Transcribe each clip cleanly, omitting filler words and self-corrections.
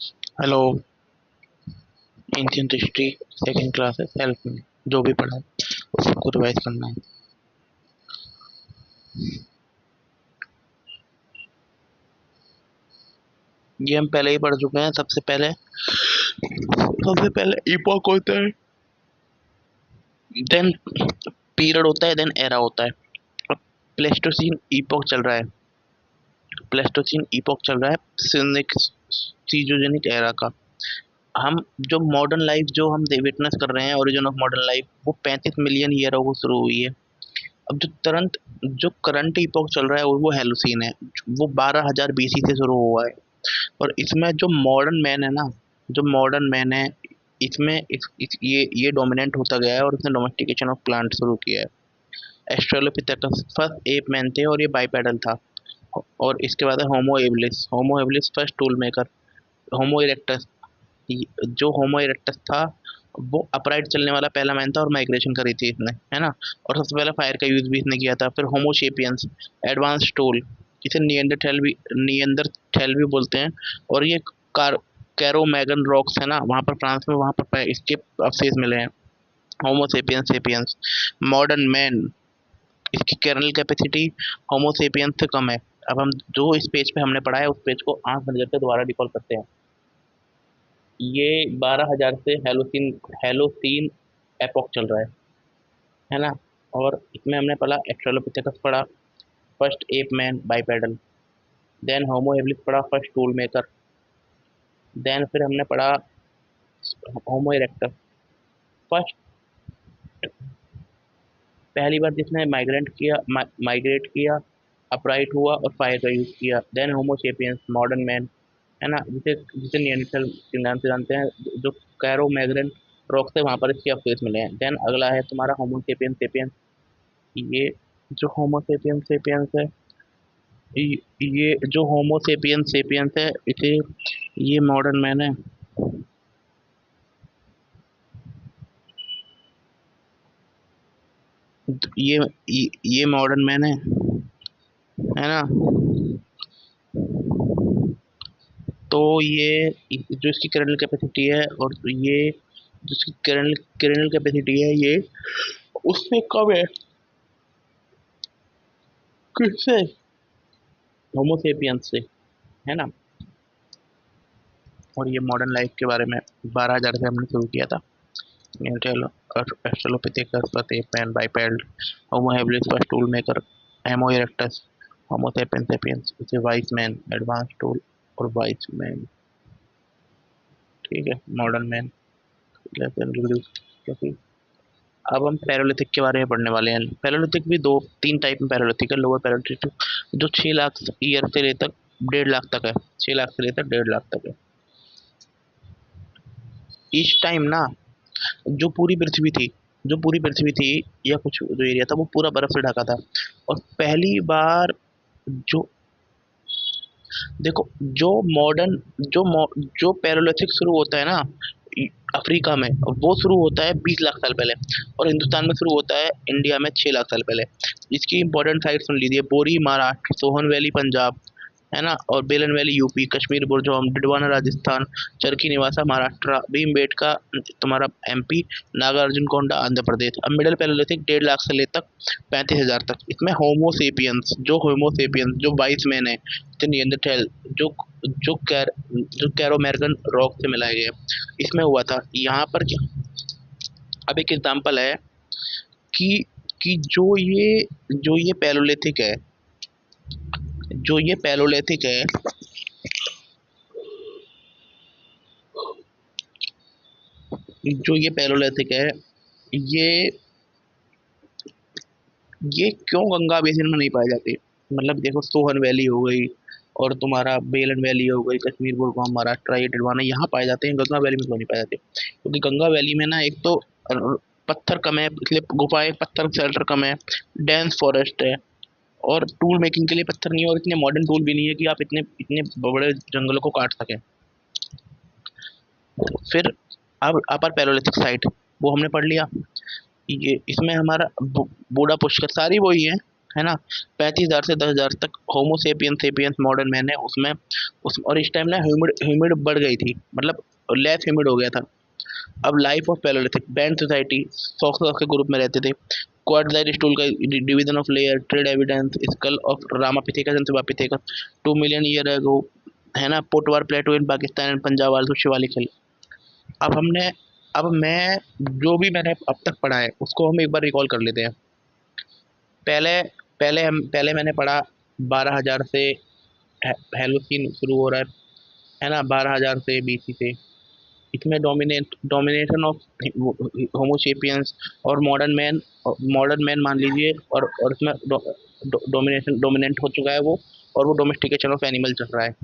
Hello. Ancient history second class है, help में जो भी पढ़ा है उस सबको रिवाइज करना है। ये हम पहले ही पढ़ चुके हैं। सबसे पहले इपोक होता है, देन पीरियड होता है, देन एरा होता है। अब प्लेस्टोसीन इपोक चल रहा है। प्लेस्टोसीन इपोक चल रहा है सिनिक सीजोजेनिक एरा का। हम जो मॉडर्न लाइफ जो हम विटनेस कर रहे हैं, ओरिजिन ऑफ मॉडर्न लाइफ, वो 35 मिलियन ईयर को शुरू हुई है। अब जो करंट इपोक चल रहा है वो हेलुसीन है। वो 12,000 बीसी से शुरू हुआ है। और इसमें जो मॉडर्न मैन है ना, जो मॉडर्न मैन है, इसमें ये डोमिनेंट होता गया है और उसने डोमेस्टिकेशन ऑफ प्लांट शुरू किया है। एस्ट्रेलोपिथेकस फर्स्ट एप मैन थे और ये बाइपेडल था। और इसके बाद है होमो एबिलिस। होमो habilis first tool maker. Homo erectus, जो होमो इरेक्टस था वो अपराइट चलने वाला पहला मैन था और माइग्रेशन करी थी इसने, है ना। और सबसे पहले फायर का यूज भी इसने किया था। फिर होमो शेपियंस, एडवांस टूल, इसे नियंदरथैल भी बोलते हैं। और ये कार कैरोमैगन रॉक्स है ना, वहाँ पर फ्रांस में, वहाँ पर इसके अवशेष मिले हैं। होमो सेपियंस सेपियंस मॉडर्न मैन, इसकी कर्नल कैपेसिटी होमो सेपियंस से कम है। अब हम जो इस पेज पे हमने पढ़ा है उस पेज को आंख बंद करके दोबारा रिकॉल करते हैं। ये 12,000 से हेलोसीन हेलोसीन एपोक चल रहा है ना। और इसमें हमने पढ़ा एस्ट्रेलोपिथेकस पढ़ा, first ape man bipedal. Then homo habilis पढ़ा, फर्स्ट टूल मेकर। देन फिर हमने पढ़ा होमो इरेक्टस, फर्स्ट, पहली बार जिसने माइग्रेट किया, अपराइट हुआ और फायर का यूज किया। देन होमो सेपियंस मॉडर्न मैन, है ना, जिसे जिसे नियंत्रण के नाम से जानते हैं, जो कैरो मैग्रेन रॉक से वहाँ पर इसके अवशेष मिले हैं। देन अगला है तुम्हारा होमो सेपियंस सेपियंस। ये जो होमो सेपियंस सेपियंस है, ये जो होमो सेपियंस सेपियंस है, इसे, ये मॉडर्न मैन है। ये मॉडर्न मैन है ना। तो ये जो इसकी कर्नल कैपेसिटी है, और ये जो इसकी कर्नल कर्नल कैपेसिटी है, ये उससे कम है। किससे? होमोसेपियंस से, है ना। और ये मॉडर्न लाइफ के बारे में 12,000 से हमने शुरू किया था। न्यूटेल और एस्ट्रोलोपिथेकस पेन biped, homo habilis first tool maker, homo erectus, homo sapiens sapiens, इसे वाइस मैन, एडवांस टूल और वाइस मैन। ठीक है, मॉडर्न मैन, लेस क्योंकि अब हम पैरोलिथिक के बारे में पढ़ने वाले हैं। पैरोलिथिक भी दो तीन टाइप में पैरोलिथिक है। लोअर पैरोलिथिक जो 6 लाख ईयर से लेकर 1.5 लाख तक है। 6 लाख से लेकर 1.5 लाख तक है। इस टाइम ना, जो पूरी पृथ्वी थी जो पूरी पृथ्वी थी, या कुछ जो एरिया था वो पूरा बर्फ से ढका था। और पहली बार जो, देखो, जो पैरोलिथिक शुरू होता है ना, अफ्रीका में, वो शुरू होता है 20 लाख साल पहले। और हिंदुस्तान में शुरू होता है इंडिया में 6 लाख साल पहले। इसकी इंपॉर्टेंट साइट सुन लीजिए: बोरी महाराष्ट्र, सोहन वैली पंजाब, है ना, और बेलन वैली यूपी, कश्मीर बुरजोम, डिडवाना राजस्थान, चरखी निवासा महाराष्ट्र, भीमबेटका तुम्हारा एमपी, नागार्जुन कोंडा आंध्र प्रदेश। अब मिडिल पैलेolithic 1.5 लाख से लेकर 35,000 तक। इसमें होमोसेपियंस जो वाइस मैन है, तो नियंदरथैल, जो जो कैरोमैगन रॉक से मिलाया गया, इसमें हुआ था। यहाँ पर क्या, अब एक एग्जाम्पल है कि जो ये पैलोलिथिक है, जो ये पैलोलिथिक है, जो ये पैलोलिथिक है, ये ये क्यों गंगा बेसिन में नहीं पाई जाती? मतलब देखो, सोहन वैली हो गई, और तुम्हारा बेलन वैली हो गई, कश्मीर गुड़गांव महाराष्ट्र, ये डिडवाना यहाँ पाए जाते हैं, गंगा वैली में क्यों नहीं पाए जाते? क्योंकि गंगा वैली में ना, एक तो पत्थर कम है, इसलिए गुफाएं, पत्थर शेल्टर कम है, डेंस फॉरेस्ट है, और टूल मेकिंग के लिए पत्थर नहीं है, और इतने मॉडर्न टूल भी नहीं है कि आप इतने इतने बड़े जंगलों को काट सकें। फिर अब अपर पैलोलिथिक साइट, वो हमने पढ़ लिया। ये इसमें हमारा बूढ़ा पुष्कर, सारी वही है। है ना। 35,000 से 10,000 तक होमो सेपियंस सेपियंस मॉडर्न मैन है उसमें। और इस टाइम ना ह्यूमिड ह्यूमिड बढ़ गई थी, मतलब लेस ह्यूमिड हो गया था। अब life of palaeolithic band society 100 के ग्रुप में रहते थे। क्वाड्राइट स्टूल का डिवीजन ऑफ लेयर trade evidence skull of ramapithecus and sivapithecus 2 million year ago, है ना। Potwar plateau in Pakistan and Punjab also Shivalik hill. अब हमने अब मैं जो भी मैंने अब तक पढ़ा है उसको हम एक बार रिकॉल कर लेते हैं। पहले पहले मैंने पढ़ा 12,000 से हेलोसीन शुरू हो रहा है ना, 12,000 से बीसी से। इसमें डोमिनेशन ऑफ होमोसेपियंस और मॉडर्न मैन मान लीजिए, और इसमें डोमिनेंट हो चुका है वो, और वो डोमेस्टिकेशन ऑफ एनिमल चल रहा है।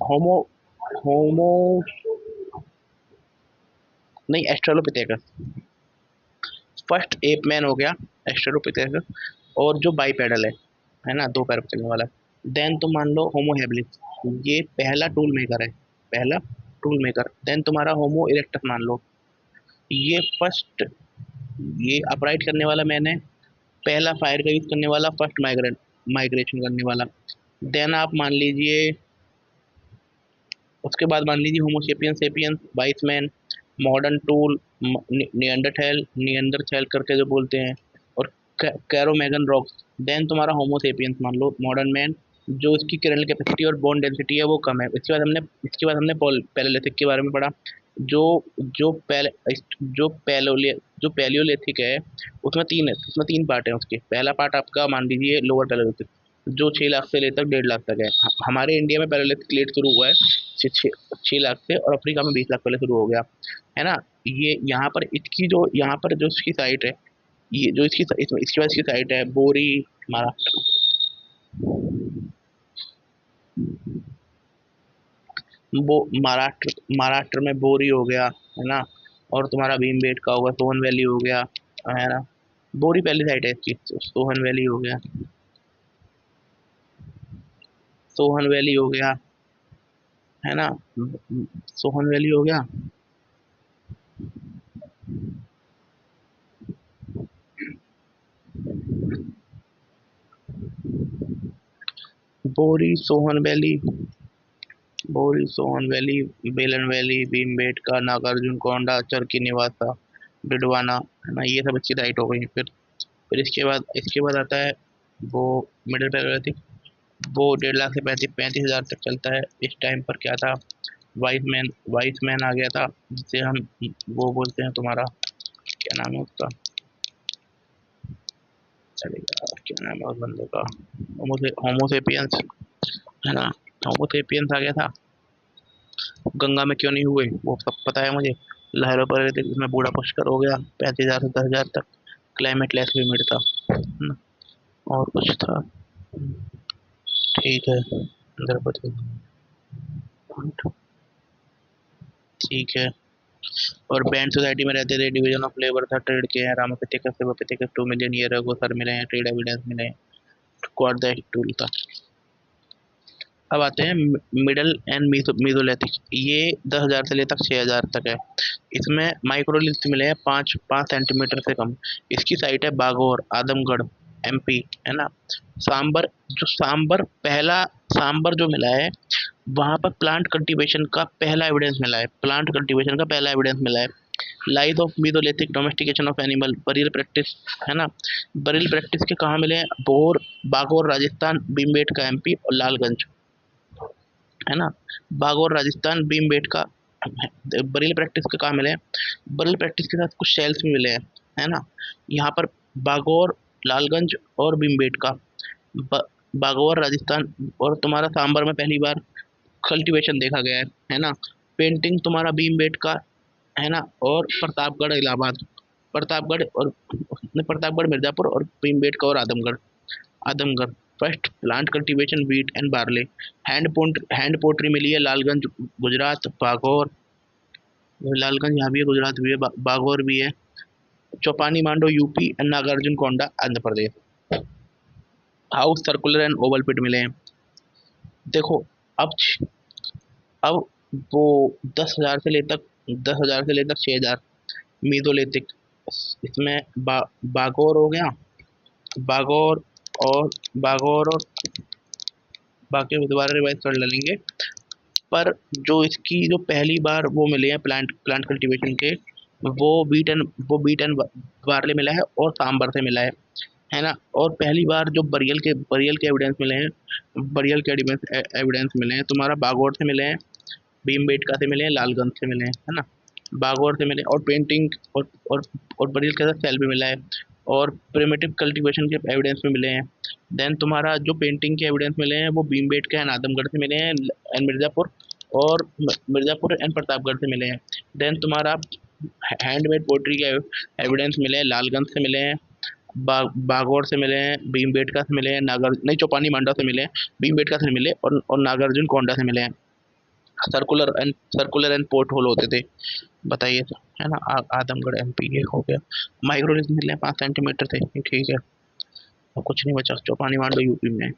होमो होमो नहीं, एस्ट्रेलोपिथेकस फर्स्ट एप मैन हो गया, एस्ट्रेलोपिथेकस। और जो बाईपेडल है ना, दो पैर पे चलने वाला। देन तुम मान लो होमो हेबिलिस, ये पहला टूल मेकर है, पहला टूल मेकर। देन तुम्हारा होमो इरेक्टस मान लो, ये फर्स्ट, ये अपराइट करने वाला मैंने, पहला फायर का यूज करने वाला, फर्स्ट माइग्रेशन करने वाला। देन आप मान लीजिए, उसके बाद मान लीजिए homo sapien sapiens 22 man, modern tool, neanderthal करके जो बोलते हैं, और कैरोमैगन रॉक्स। देन तुम्हारा होमोसेपियंस मान लो, मॉडर्न मैन, जो इसकी किरण कैपेसिटी और बोन डेंसिटी है वो कम है। इसके बाद हमने पैलेलिथिक के बारे में पढ़ा। जो जो पैले जो पैलोले जो पैलियोलिथिक है, उसमें तीन पार्ट है उसके। पहला पार्ट आपका मान लीजिए लोअर पैलेलिथिक, जो 6 लाख से लेकर 1.5 लाख तक है। हमारे इंडिया में पैलेलिथिक लेट शुरू हुआ है 6 लाख से, और अफ्रीका में 20 लाख पहले शुरू हो गया, है ना। ये यहाँ पर जो इसकी साइट है, ये जो इसके बाद इसकी साइट है बोरी, महाराष्ट्र। वो महाराष्ट्र में बोरी हो गया, है ना। और तुम्हारा भीमबेटका होगा, सोहन वैली हो गया, है ना। बोरी पहली साइट है इसकी, सोहन वैली हो गया, सोहन वैली हो गया, है ना। सोहन वैली हो गया। बोरी, सोहन वैली, बोरी, सोहन वैली, बेलन वैली, भीमबेटका, नागार्जुन कोंडा, चरकी निवासा, डिडवाना, है ना। ये सब अच्छी साइट हो गई। फिर इसके बाद आता है वो मिडिल पैलेolithic। वो 1.5 लाख से 35,000 तक चलता है। इस टाइम पर क्या था, वाइस मैन आ गया था, जिसे हम वो बोलते हैं तुम्हारा, क्या नाम है उसका, चलेगा, क्या नाम है उस बंदे का, होमोसेपियंस, है ना। होमोसेपियंस आ गया था। गंगा में क्यों नहीं हुए वो सब पता है मुझे। लहरों पर रहते, उसमें बूढ़ा पुष्कर हो गया 35,000 से 10,000 तक। क्लाइमेट लेस ह्यूमिड था, है ना। और कुछ था, ठीक है, द्रौपदी, ठीक है। और बैंड सोसाइटी में रहते थे, डिवीजन ऑफ लेबर था, ट्रेड के हैं, ramapithecus sivapithecus 2 million year ago sir मिले हैं, ट्रेड एविडेंस मिले हैं, क्वाड्राटिक टूल था। अब आते हैं मिडल एंड मीसोलिथिक, ये 10,000 से लेकर 6,000 तक है। इसमें माइक्रोलिथ मिले हैं 5 सेंटीमीटर से कम। इसकी साइट है बागौर, आदमगढ़, एमपी, है ना। सांबर, सांबर जो मिला है, वहां पर प्लांट कल्टीवेशन का पहला एविडेंस मिला है। Lies of Mesolithic domestication of animal, burial practice, है ना। बरियल प्रैक्टिस के कहाँ मिले हैं, बागौर राजस्थान, भीमबेटका एमपी, और लालगंज, है ना। बागौर राजस्थान, भीमबेटका। बरील प्रैक्टिस के कहाँ मिले हैं, बरील प्रैक्टिस के साथ कुछ सेल्स भी मिले हैं, है ना। यहाँ पर बागौर, लालगंज और भीमबेटका, बागौर राजस्थान। और तुम्हारा सांबर में पहली बार कल्टीवेशन देखा गया है ना। पेंटिंग तुम्हारा भीमबेटका, है ना। और प्रतापगढ़ इलाहाबाद, प्रतापगढ़ मिर्जापुर, और भीमबेटका और Adamgarh, Adamgarh. First plant cultivation wheat and barley. Hand pottery मिली है लालगंज, गुजरात, बागौर, लालगंज यहाँ भी है, गुजरात भी है, बागौर भी है। Chopani Mando UP and Nagarjunakonda Andhra Pradesh. House circular and oval pit मिले हैं। देखो, अब अब वो 10,000 से लेकर 6,000 मीसोलिथिक। इसमें बागौर हो गया, बागौर और बागौर और बाकी दोबारा रिवाइज कर लेंगे। पर जो इसकी जो पहली बार वो मिले हैं प्लांट प्लांट कल्टीवेशन के, वो बीट एंड बार्ले मिला है और सांबर से मिला है ना। और पहली बार जो बरियल के एविडेंस मिले हैं, बरियल के एविडेंस मिले हैं तुम्हारा बागौर से मिले हैं, भीमबेटका से मिले हैं, लालगंज से मिले हैं, है ना। बागौर से मिले और पेंटिंग और बरियल के साथ सेल भी मिला है और प्रिमिटिव कल्टीवेशन के एविडेंस में मिले हैं। देन तुम्हारा जो पेंटिंग के एविडेंस मिले हैं वो भीमबेटका एंड आदमगढ़ से मिले हैं एंड मिर्ज़ापुर एंड प्रतापगढ़ से मिले हैं। देन तुम्हारा हैंडमेड पोएट्री के एविडेंस मिले हैं, लालगंज से मिले हैं, बागौर से मिले हैं, भीमबेटका से मिले हैं, नागर नहीं चौपानी मांडा से मिले हैं, भीमबेटका से मिले और नागार्जुन कोंडा से मिले हैं। सर्कुलर एंड पोर्ट होल होते थे, बताइए तो, है ना। आदमगढ़ एमपी ये हो गया। माइक्रोलिथ मिले 5 सेंटीमीटर थे, ये ठीक है। अब कुछ नहीं बचा, चौपानी मांडो यूपी में है।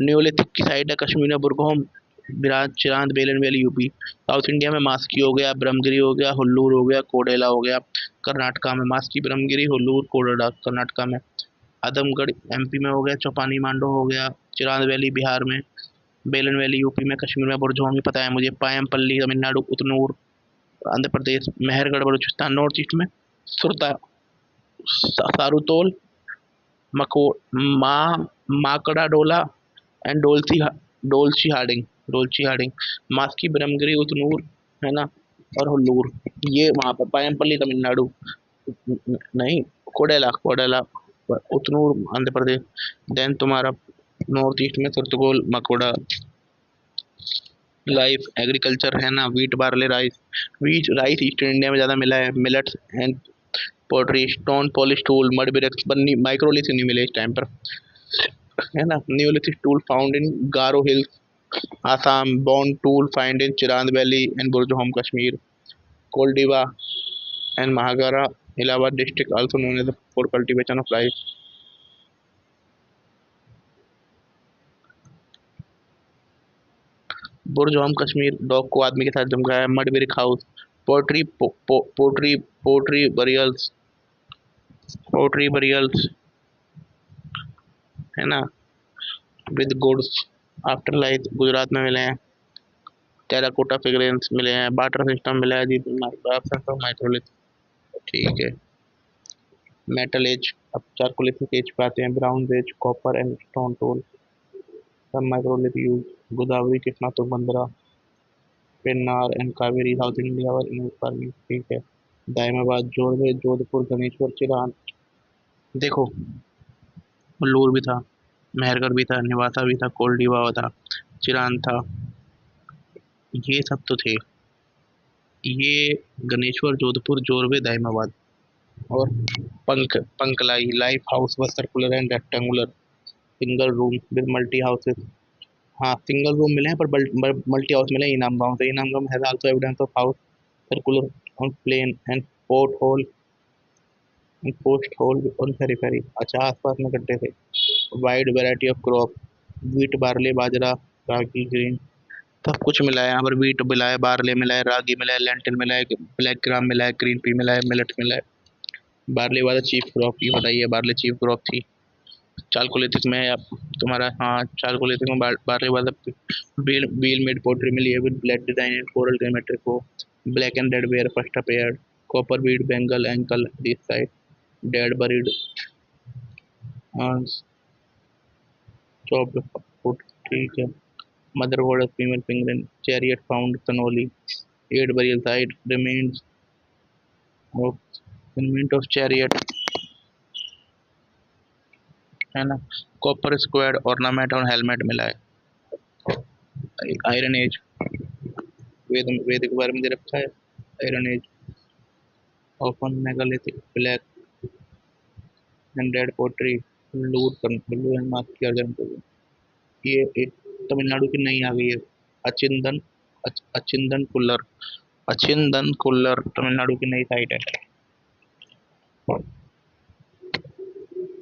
न्यूलिथिक की साइड है कश्मीर में बुरगोम, बिराज चिरांद बेलन वैली यूपी। साउथ इंडिया में मास्की हो गया, ब्रह्मगिरी हो गया, हुल्लूर हो गया, कोडेला हो गया। कर्नाटका में मास्की, ब्रह्मगिरी, हुल्लूर, कोडेला कर्नाटका में। आदमगढ़ एमपी में हो गया, चौपानी मांडो हो गया, चिरांद वैली बिहार में, बेलन वैली यूपी में, कश्मीर में बुरजोम ही पता है मुझे, पायमपल्ली तमिलनाडु, उतनूर आंध्र प्रदेश, मेहरगढ़ बलूचिस्तान नॉर्थ ईस्ट में, सुरता सारूतोल, मको मा माकड़ा डोला एंड डोलची हार्डिंग, मास्की, ब्रह्मगिरी, उतनूर, है ना, और हुल्लूर, ये वहाँ पर पायमपल्ली तमिलनाडु, नहीं, कोडेला कोडेला उतनूर आंध्र प्रदेश। देन तुम्हारा नॉर्थ ईस्ट में सुरतगोल, मकोड़ा। लाइफ एग्रीकल्चर है ना, wheat barley rice rice eastern India में ज़्यादा मिला है। Millets and pottery, stone polish tool, mud bricks, बन्नी माइक्रोलिथ नहीं मिले इस टाइम पर, है ना। Neolithic tool found in Garo hills Assam, bone tool find in Chirand valley and Burzahom Kashmir, Koldihwa and Mahagara Allahabad district also known as for cultivation of rice. Burzahom Kashmir, dog को आदमी के साथ धमकाया, mud brick house, pottery pottery pottery burials, है ना, with goods after life Gujarat में मिले हैं। टेराकोटा फिगरेंस मिले हैं, बाटर सिस्टम मिला है जी, माइक्रोलिथ, ठीक है। मेटल एज, अब चारकोलिथिक एज पे आते हैं, bronze age, copper and stone tool, सब माइक्रोलिथ यूज। गोदावरी कृष्णा तो बंदरा, Pennar and Kaveri south India और इन फार्मिंग, ठीक है। दायमाबाद, जोधपुर, गणेश्वर, चिरान, देखो उल्लूर भी था, मेहरगढ़ भी था, निवासा भी था, कोल्डीवा था, चिरान था, ये सब तो थे। ये गणेश्वर, जोधपुर, जोरवे, दायमाबाद और पंकलाई life house was circular and rectangular, single room with multi houses. हाँ, सिंगल रूम मिले हैं पर मल्टी हाउस मिले इनाम गांव से। Inamgaon has also evidence of house circular on plain and post hole on periphery. अच्छा, आसपास में गड्ढे थे। Wide variety of crop, wheat, barley, bajra, ragi, green, सब कुछ मिला है यहाँ पर। व्हीट मिला है, बार्ले मिला है, रागी मिला है, लेंटिल मिला है, ब्लैक ग्राम मिला है, ग्रीन पी मिला है, मिलेट मिला है। बार्ले वाला चीफ क्रॉप, ये बताइए, बार्ले चीफ क्रॉप थी। चालकोलिथिक में अब तुम्हारा, हाँ, चालकोलिथिक में बार्ले वाला व्हील मेड पोट्री मिली है with black design and coral geometry को, black and red ware first appeared, copper Beed, Bengal ankle this side, dead buried chopped foot, ठीक है। Mother goddess, female penguin, chariot found Sonoli, 8 burial site, of remains of chariot, है ना। Copper square ornament और helmet मिला है। Iron as, वेद के बारे में दे रखा है। Iron age, open megalithic, black and red pottery, blue and Maski origin. ये एक तमिलनाडु की नई आ गई है, अचिंदन अचिंदन कुल्लर, अचिंदन कुल्लर तमिलनाडु की नई साइट है।